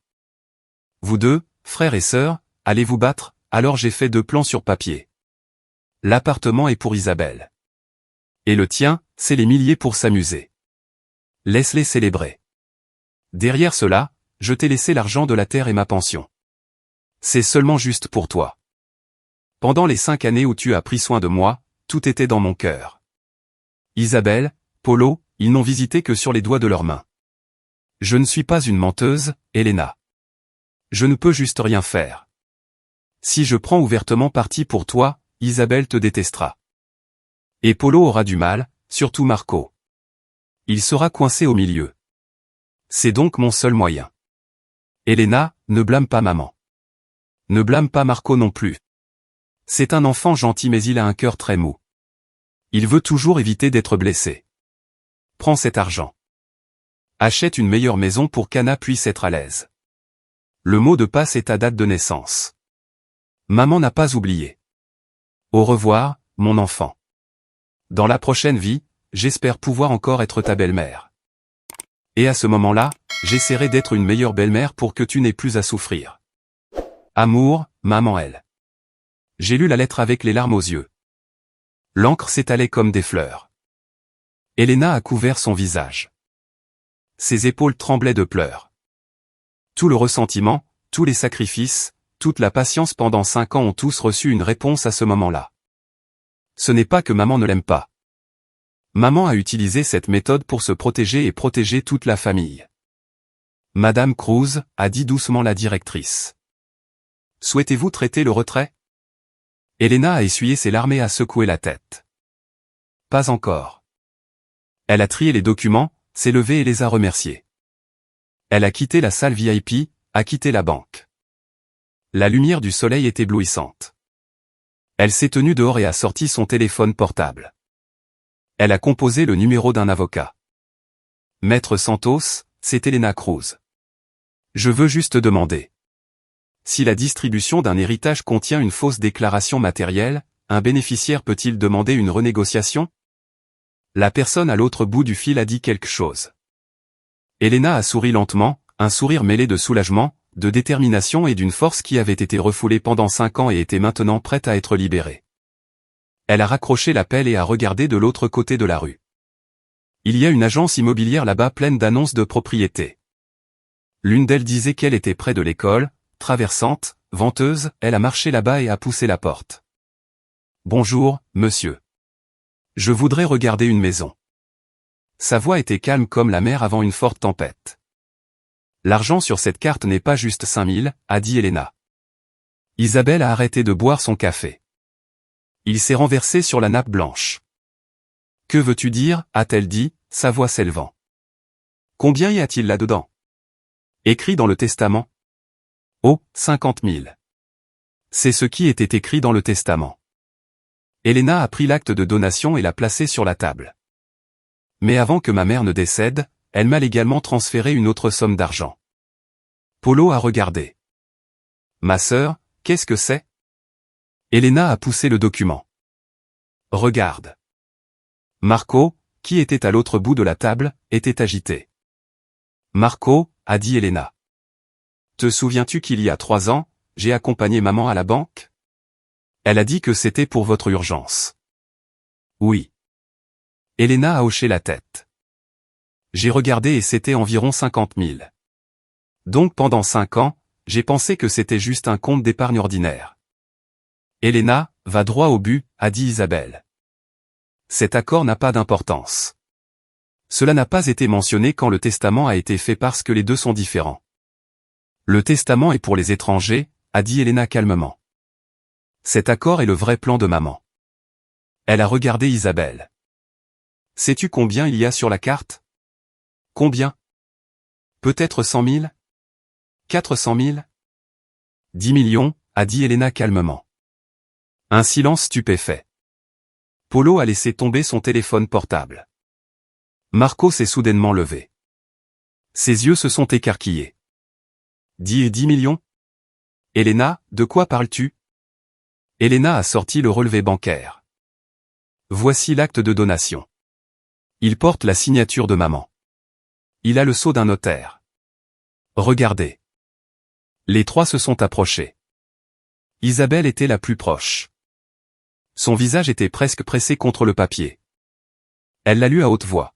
Vous deux, frères et sœurs, allez vous battre, alors j'ai fait 2 plans sur papier. L'appartement est pour Isabelle. Et le tien, c'est les milliers pour s'amuser. Laisse-les célébrer. Derrière cela, je t'ai laissé l'argent de la terre et ma pension. C'est seulement juste pour toi. Pendant les 5 années où tu as pris soin de moi, tout était dans mon cœur. Isabelle, Polo, ils n'ont visité que sur les doigts de leurs mains. Je ne suis pas une menteuse, Elena. Je ne peux juste rien faire. Si je prends ouvertement parti pour toi, Isabelle te détestera. Et Polo aura du mal, surtout Marco. Il sera coincé au milieu. C'est donc mon seul moyen. Elena, ne blâme pas maman. Ne blâme pas Marco non plus. C'est un enfant gentil mais il a un cœur très mou. Il veut toujours éviter d'être blessé. Prends cet argent. Achète une meilleure maison pour qu'Anna puisse être à l'aise. Le mot de passe est ta date de naissance. Maman n'a pas oublié. Au revoir, mon enfant. Dans la prochaine vie, j'espère pouvoir encore être ta belle-mère. Et à ce moment-là, j'essaierai d'être une meilleure belle-mère pour que tu n'aies plus à souffrir. Amour, maman elle. J'ai lu la lettre avec les larmes aux yeux. L'encre s'étalait comme des fleurs. Elena a couvert son visage. Ses épaules tremblaient de pleurs. Tout le ressentiment, tous les sacrifices, toute la patience pendant 5 ans ont tous reçu une réponse à ce moment-là. Ce n'est pas que maman ne l'aime pas. Maman a utilisé cette méthode pour se protéger et protéger toute la famille. Madame Cruz, a dit doucement la directrice. Souhaitez-vous traiter le retrait? Elena a essuyé ses larmes et a secoué la tête. Pas encore. Elle a trié les documents, s'est levée et les a remerciés. Elle a quitté la salle VIP, a quitté la banque. La lumière du soleil est éblouissante. Elle s'est tenue dehors et a sorti son téléphone portable. Elle a composé le numéro d'un avocat. Maître Santos, c'est Elena Cruz. Je veux juste demander. Si la distribution d'un héritage contient une fausse déclaration matérielle, un bénéficiaire peut-il demander une renégociation? La personne à l'autre bout du fil a dit quelque chose. Elena a souri lentement, un sourire mêlé de soulagement, de détermination et d'une force qui avait été refoulée pendant 5 ans et était maintenant prête à être libérée. Elle a raccroché l'appel et a regardé de l'autre côté de la rue. Il y a une agence immobilière là-bas pleine d'annonces de propriété. L'une d'elles disait qu'elle était près de l'école, traversante, venteuse, elle a marché là-bas et a poussé la porte. Bonjour, monsieur. Je voudrais regarder une maison. Sa voix était calme comme la mer avant une forte tempête. L'argent sur cette carte n'est pas juste 5000, a dit Elena. Isabelle a arrêté de boire son café. Il s'est renversé sur la nappe blanche. Que veux-tu dire, a-t-elle dit, sa voix s'élevant. Combien y a-t-il là-dedans? Écrit dans le testament. Oh, 50 000. C'est ce qui était écrit dans le testament. Elena a pris l'acte de donation et l'a placé sur la table. Mais avant que ma mère ne décède, elle m'a légalement transféré une autre somme d'argent. Polo a regardé. Ma sœur, qu'est-ce que c'est? Elena a poussé le document. Regarde. Marco, qui était à l'autre bout de la table, était agité. Marco, a dit Elena. Te souviens-tu qu'il y a 3 ans, j'ai accompagné maman à la banque? Elle a dit que c'était pour votre urgence. Oui. Elena a hoché la tête. J'ai regardé et c'était environ 50 000. Donc pendant 5 ans, j'ai pensé que c'était juste un compte d'épargne ordinaire. Elena, va droit au but, a dit Isabelle. Cet accord n'a pas d'importance. Cela n'a pas été mentionné quand le testament a été fait parce que les deux sont différents. Le testament est pour les étrangers, a dit Elena calmement. Cet accord est le vrai plan de maman. Elle a regardé Isabelle. Sais-tu combien il y a sur la carte? Combien? Peut-être 100 000? 400 000? 10 millions, a dit Elena calmement. Un silence stupéfait. Polo a laissé tomber son téléphone portable. Marco s'est soudainement levé. Ses yeux se sont écarquillés. 10 millions? Elena, de quoi parles-tu? Elena a sorti le relevé bancaire. Voici l'acte de donation. Il porte la signature de maman. Il a le sceau d'un notaire. Regardez. Les trois se sont approchés. Isabelle était la plus proche. Son visage était presque pressé contre le papier. Elle l'a lu à haute voix.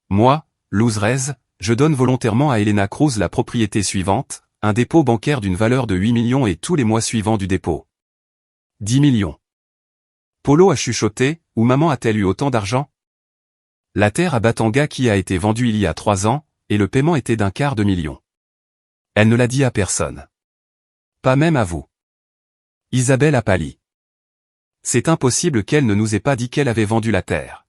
Moi, Luzrez, je donne volontairement à Elena Cruz la propriété suivante, un dépôt bancaire d'une valeur de 8 millions et tous les mois suivants du dépôt. 10 millions. Polo a chuchoté, où maman a-t-elle eu autant d'argent? La terre à Batanga qui a été vendue il y a 3 ans, et le paiement était d'1/4 million. Elle ne l'a dit à personne. Pas même à vous. Isabelle a pâli. C'est impossible qu'elle ne nous ait pas dit qu'elle avait vendu la terre.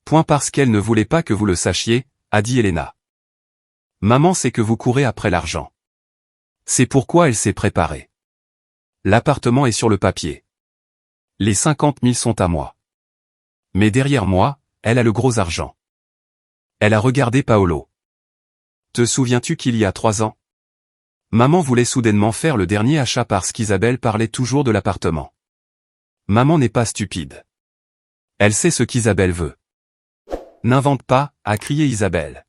Point parce qu'elle ne voulait pas que vous le sachiez, a dit Elena. Maman sait que vous courez après l'argent. C'est pourquoi elle s'est préparée. L'appartement est sur le papier. Les 50 000 sont à moi. Mais derrière moi, elle a le gros argent. Elle a regardé Paolo. Te souviens-tu qu'il y a 3 ans? Maman voulait soudainement faire le dernier achat parce qu'Isabelle parlait toujours de l'appartement. Maman n'est pas stupide. Elle sait ce qu'Isabelle veut. N'invente pas, a crié Isabelle.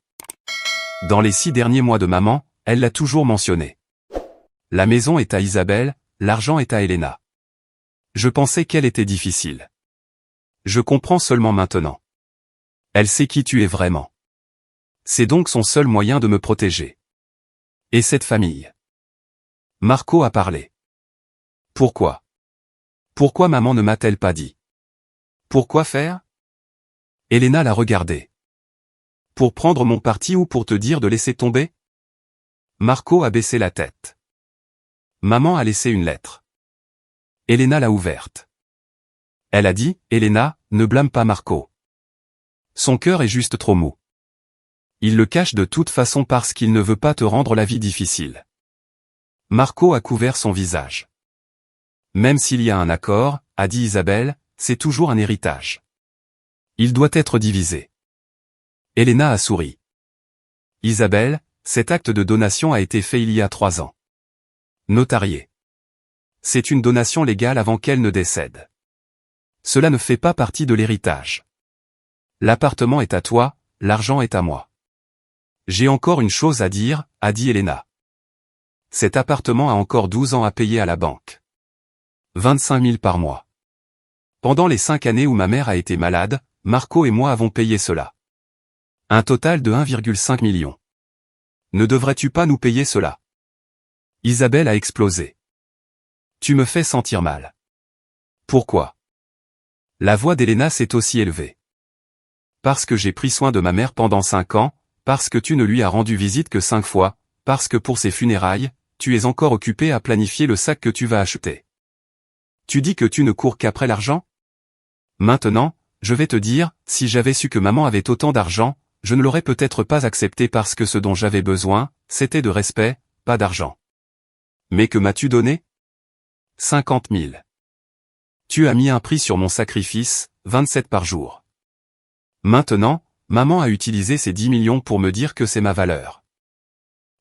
Dans les 6 derniers mois de maman, elle l'a toujours mentionné. La maison est à Isabelle, l'argent est à Elena. Je pensais qu'elle était difficile. Je comprends seulement maintenant. Elle sait qui tu es vraiment. C'est donc son seul moyen de me protéger. Et cette famille. Marco a parlé. Pourquoi? Pourquoi maman ne m'a-t-elle pas dit? Pourquoi faire? Elena l'a regardé. Pour prendre mon parti ou pour te dire de laisser tomber? Marco a baissé la tête. Maman a laissé une lettre. Elena l'a ouverte. Elle a dit, Elena, ne blâme pas Marco. Son cœur est juste trop mou. Il le cache de toute façon parce qu'il ne veut pas te rendre la vie difficile. Marco a couvert son visage. Même s'il y a un accord, a dit Isabelle, c'est toujours un héritage. Il doit être divisé. Elena a souri. Isabelle, cet acte de donation a été fait il y a 3 ans. Notarié. C'est une donation légale avant qu'elle ne décède. Cela ne fait pas partie de l'héritage. L'appartement est à toi, l'argent est à moi. J'ai encore une chose à dire, a dit Elena. Cet appartement a encore 12 ans à payer à la banque. 25 000 par mois. Pendant les 5 années où ma mère a été malade, Marco et moi avons payé cela. Un total de 1,5 million. Ne devrais-tu pas nous payer cela? Isabelle a explosé. Tu me fais sentir mal. Pourquoi? La voix d'Elena s'est aussi élevée. Parce que j'ai pris soin de ma mère pendant 5 ans, parce que tu ne lui as rendu visite que 5 fois, parce que pour ses funérailles, tu es encore occupé à planifier le sac que tu vas acheter. Tu dis que tu ne cours qu'après l'argent? Maintenant, je vais te dire, si j'avais su que maman avait autant d'argent, je ne l'aurais peut-être pas accepté parce que ce dont j'avais besoin, c'était de respect, pas d'argent. Mais que m'as-tu donné? 50 000. Tu as mis un prix sur mon sacrifice, 27 par jour. Maintenant, maman a utilisé ces 10 millions pour me dire que c'est ma valeur.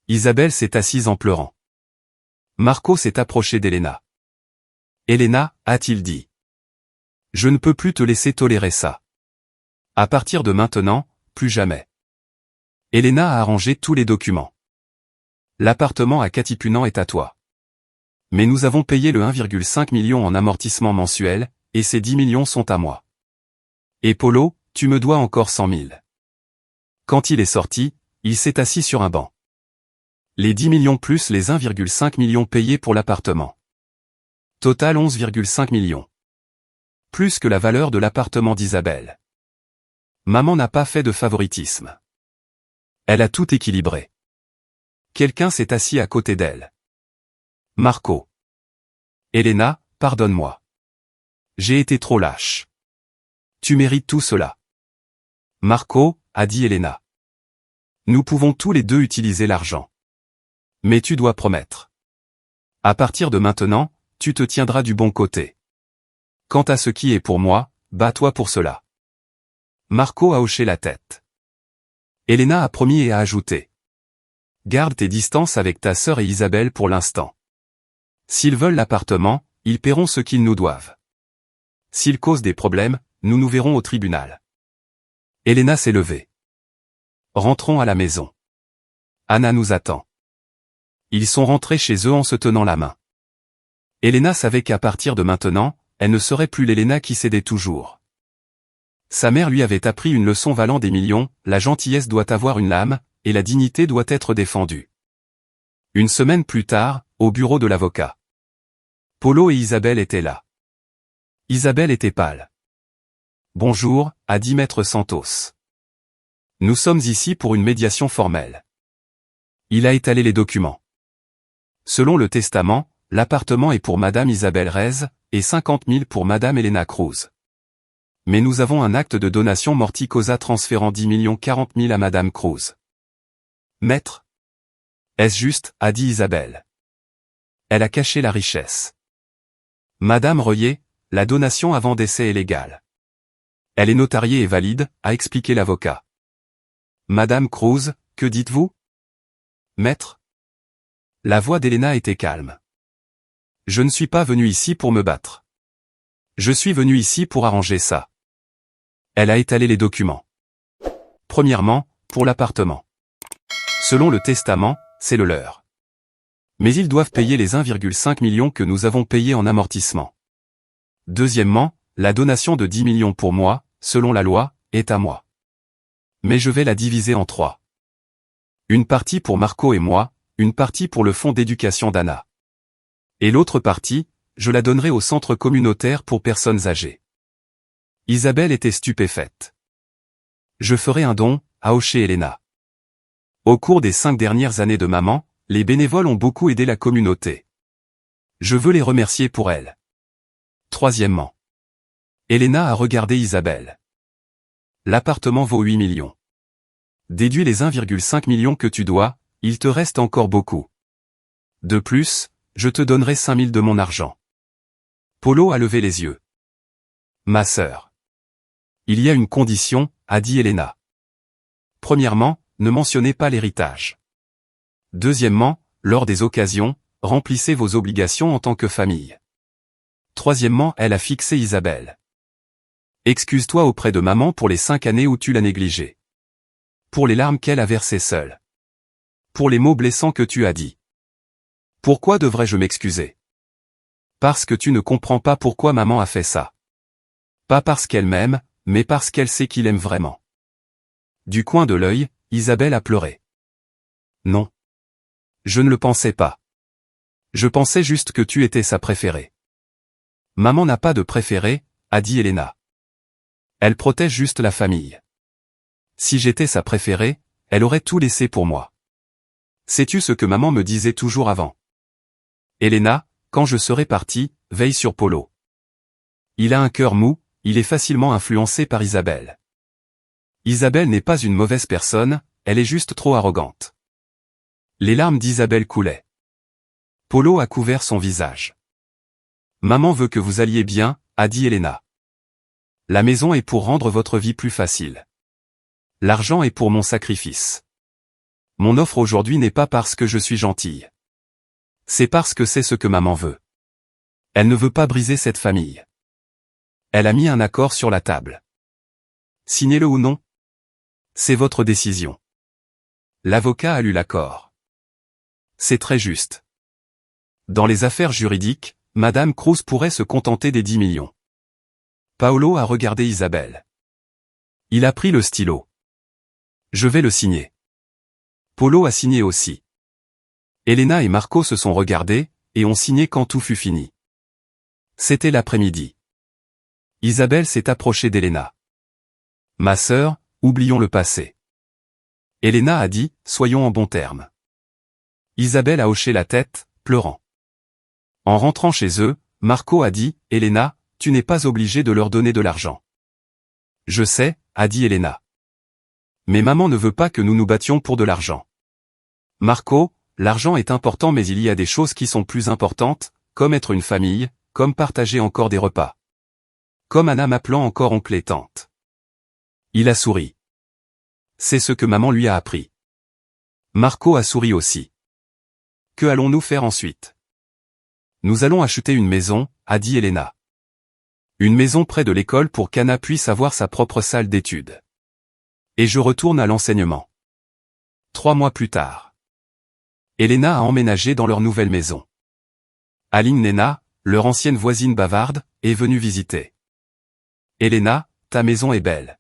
Isabelle s'est assise en pleurant. Marco s'est approché d'Elena. Elena, a-t-il dit. Je ne peux plus te laisser tolérer ça. À partir de maintenant, plus jamais. Elena a arrangé tous les documents. L'appartement à Katipunan est à toi. Mais nous avons payé le 1,5 million en amortissement mensuel, et ces 10 millions sont à moi. Et Polo, tu me dois encore 100 000. Quand il est sorti, il s'est assis sur un banc. Les 10 millions plus les 1,5 million payés pour l'appartement. Total 11,5 millions. Plus que la valeur de l'appartement d'Isabelle. Maman n'a pas fait de favoritisme. Elle a tout équilibré. Quelqu'un s'est assis à côté d'elle. Marco. Elena, pardonne-moi. J'ai été trop lâche. Tu mérites tout cela. Marco, a dit Elena. Nous pouvons tous les deux utiliser l'argent. Mais tu dois promettre. À partir de maintenant, tu te tiendras du bon côté. Quant à ce qui est pour moi, bats-toi pour cela. Marco a hoché la tête. Elena a promis et a ajouté. Garde tes distances avec ta sœur et Isabelle pour l'instant. S'ils veulent l'appartement, ils paieront ce qu'ils nous doivent. S'ils causent des problèmes, nous nous verrons au tribunal. Elena s'est levée. Rentrons à la maison. Anna nous attend. Ils sont rentrés chez eux en se tenant la main. Elena savait qu'à partir de maintenant, elle ne serait plus l'Elena qui cédait toujours. Sa mère lui avait appris une leçon valant des millions, la gentillesse doit avoir une lame, et la dignité doit être défendue. Une semaine plus tard, au bureau de l'avocat. Polo et Isabelle étaient là. Isabelle était pâle. Bonjour, a dit Maître Santos. Nous sommes ici pour une médiation formelle. Il a étalé les documents. Selon le testament, l'appartement est pour Madame Isabelle Reyes, et 50 000 pour Madame Elena Cruz. Mais nous avons un acte de donation morti causa transférant 10 40 000 à Madame Cruz. Maître? Est-ce juste, a dit Isabelle. Elle a caché la richesse. Madame Reuillet, la donation avant décès est légale. Elle est notariée et valide, a expliqué l'avocat. Madame Cruz, que dites-vous? Maître? La voix d'Elena était calme. Je ne suis pas venu ici pour me battre. Je suis venu ici pour arranger ça. Elle a étalé les documents. Premièrement, pour l'appartement. Selon le testament, c'est le leur. Mais ils doivent payer les 1,5 million que nous avons payés en amortissement. Deuxièmement, la donation de 10 millions pour moi, selon la loi, est à moi. Mais je vais la diviser en 3. Une partie pour Marco et moi, une partie pour le fonds d'éducation d'Anna. Et l'autre partie, je la donnerai au centre communautaire pour personnes âgées. Isabelle était stupéfaite. Je ferai un don, a hoché Elena. Au cours des 5 dernières années de maman, les bénévoles ont beaucoup aidé la communauté. Je veux les remercier pour elles. Troisièmement. Elena a regardé Isabelle. L'appartement vaut 8 millions. Déduis les 1,5 million que tu dois, il te reste encore beaucoup. De plus, je te donnerai 5 000 de mon argent. Polo a levé les yeux. Ma sœur. Il y a une condition, a dit Elena. Premièrement, ne mentionnez pas l'héritage. Deuxièmement, lors des occasions, remplissez vos obligations en tant que famille. Troisièmement, elle a fixé Isabelle. Excuse-toi auprès de maman pour les 5 années où tu l'as négligée. Pour les larmes qu'elle a versées seule. Pour les mots blessants que tu as dit. Pourquoi devrais-je m'excuser? Parce que tu ne comprends pas pourquoi maman a fait ça. Pas parce qu'elle m'aime, mais parce qu'elle sait qu'il aime vraiment. Du coin de l'œil, Isabelle a pleuré. Non. Je ne le pensais pas. Je pensais juste que tu étais sa préférée. Maman n'a pas de préférée, a dit Elena. Elle protège juste la famille. Si j'étais sa préférée, elle aurait tout laissé pour moi. Sais-tu ce que maman me disait toujours avant? Elena, quand je serai partie, veille sur Polo. Il a un cœur mou, il est facilement influencé par Isabelle. Isabelle n'est pas une mauvaise personne, elle est juste trop arrogante. Les larmes d'Isabelle coulaient. Polo a couvert son visage. Maman veut que vous alliez bien, a dit Elena. La maison est pour rendre votre vie plus facile. L'argent est pour mon sacrifice. Mon offre aujourd'hui n'est pas parce que je suis gentille. C'est parce que c'est ce que maman veut. Elle ne veut pas briser cette famille. Elle a mis un accord sur la table. Signez-le ou non? C'est votre décision. L'avocat a lu l'accord. C'est très juste. Dans les affaires juridiques, Madame Cruz pourrait se contenter des 10 millions. Paolo a regardé Isabelle. Il a pris le stylo. Je vais le signer. Polo a signé aussi. Elena et Marco se sont regardés, et ont signé quand tout fut fini. C'était l'après-midi. Isabelle s'est approchée d'Elena. Ma sœur, oublions le passé. Elena a dit, soyons en bons termes. Isabelle a hoché la tête, pleurant. En rentrant chez eux, Marco a dit, Elena, tu n'es pas obligée de leur donner de l'argent. Je sais, a dit Elena. Mais maman ne veut pas que nous nous battions pour de l'argent. Marco, l'argent est important mais il y a des choses qui sont plus importantes, comme être une famille, comme partager encore des repas. Comme Anna m'appelant encore oncle et tante. Il a souri. C'est ce que maman lui a appris. Marco a souri aussi. Que allons-nous faire ensuite? Nous allons acheter une maison, a dit Elena. Une maison près de l'école pour qu'Anna puisse avoir sa propre salle d'études. Et je retourne à l'enseignement. 3 mois plus tard. Elena a emménagé dans leur nouvelle maison. Aline Nena, leur ancienne voisine bavarde, est venue visiter. Elena, ta maison est belle.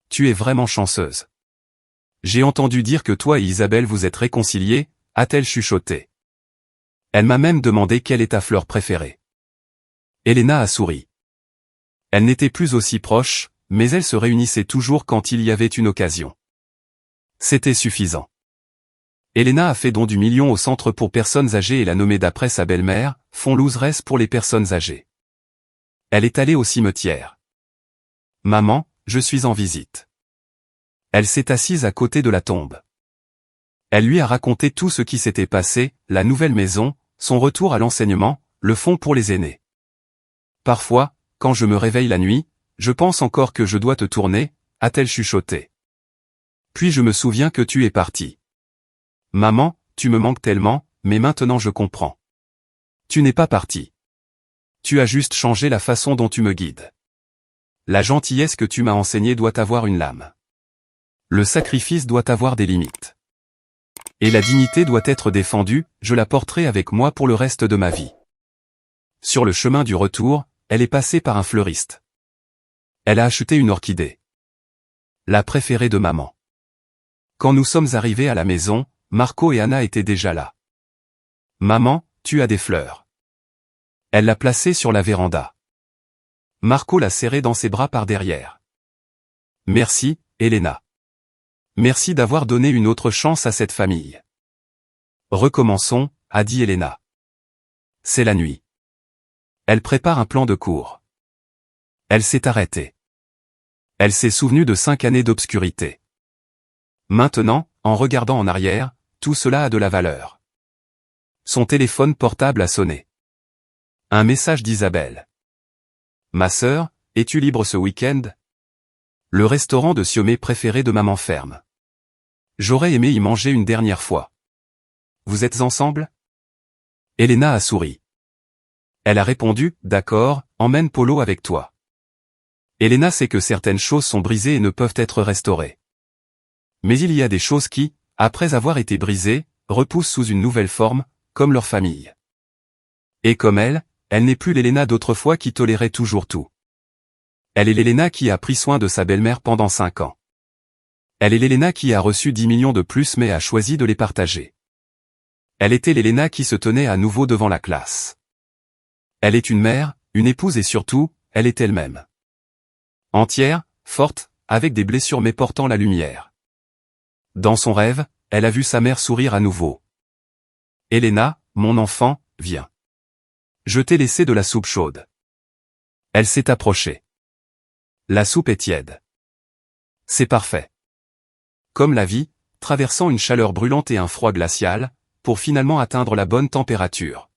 Tu es vraiment chanceuse. J'ai entendu dire que toi et Isabelle vous êtes réconciliés, a-t-elle chuchoté. Elle m'a même demandé quelle est ta fleur préférée. Elena a souri. Elle n'était plus aussi proche, mais elles se réunissaient toujours quand il y avait une occasion. C'était suffisant. Elena a fait don du million au centre pour personnes âgées et l'a nommé d'après sa belle-mère, Fonds Loseresse pour les personnes âgées. Elle est allée au cimetière. Maman, je suis en visite. Elle s'est assise à côté de la tombe. Elle lui a raconté tout ce qui s'était passé, la nouvelle maison, son retour à l'enseignement, le fonds pour les aînés. Parfois, quand je me réveille la nuit, je pense encore que je dois te tourner, a-t-elle chuchoté. Puis je me souviens que tu es parti. Maman, tu me manques tellement, mais maintenant je comprends. Tu n'es pas parti. Tu as juste changé la façon dont tu me guides. La gentillesse que tu m'as enseignée doit avoir une lame. Le sacrifice doit avoir des limites. Et la dignité doit être défendue, je la porterai avec moi pour le reste de ma vie. Sur le chemin du retour, elle est passée par un fleuriste. Elle a acheté une orchidée. La préférée de maman. Quand nous sommes arrivés à la maison, Marco et Anna étaient déjà là. Maman, tu as des fleurs. Elle l'a placée sur la véranda. Marco l'a serrée dans ses bras par derrière. Merci, Elena. Merci d'avoir donné une autre chance à cette famille. Recommençons, a dit Elena. C'est la nuit. Elle prépare un plan de cours. Elle s'est arrêtée. Elle s'est souvenue de 5 années d'obscurité. Maintenant, en regardant en arrière, tout cela a de la valeur. Son téléphone portable a sonné. Un message d'Isabelle. Ma sœur, es-tu libre ce week-end? Le restaurant de Siomé préféré de maman ferme. J'aurais aimé y manger une dernière fois. Vous êtes ensemble? Elena a souri. Elle a répondu, d'accord, emmène Polo avec toi. Elena sait que certaines choses sont brisées et ne peuvent être restaurées. Mais il y a des choses qui, après avoir été brisées, repoussent sous une nouvelle forme, comme leur famille. Et comme elle n'est plus l'Elena d'autrefois qui tolérait toujours tout. Elle est l'Elena qui a pris soin de sa belle-mère pendant 5 ans. Elle est l'Elena qui a reçu 10 millions de plus mais a choisi de les partager. Elle était l'Elena qui se tenait à nouveau devant la classe. Elle est une mère, une épouse et surtout, elle est elle-même. Entière, forte, avec des blessures mais portant la lumière. Dans son rêve, elle a vu sa mère sourire à nouveau. Elena, mon enfant, viens. Je t'ai laissé de la soupe chaude. Elle s'est approchée. La soupe est tiède. C'est parfait. Comme la vie, traversant une chaleur brûlante et un froid glacial, pour finalement atteindre la bonne température.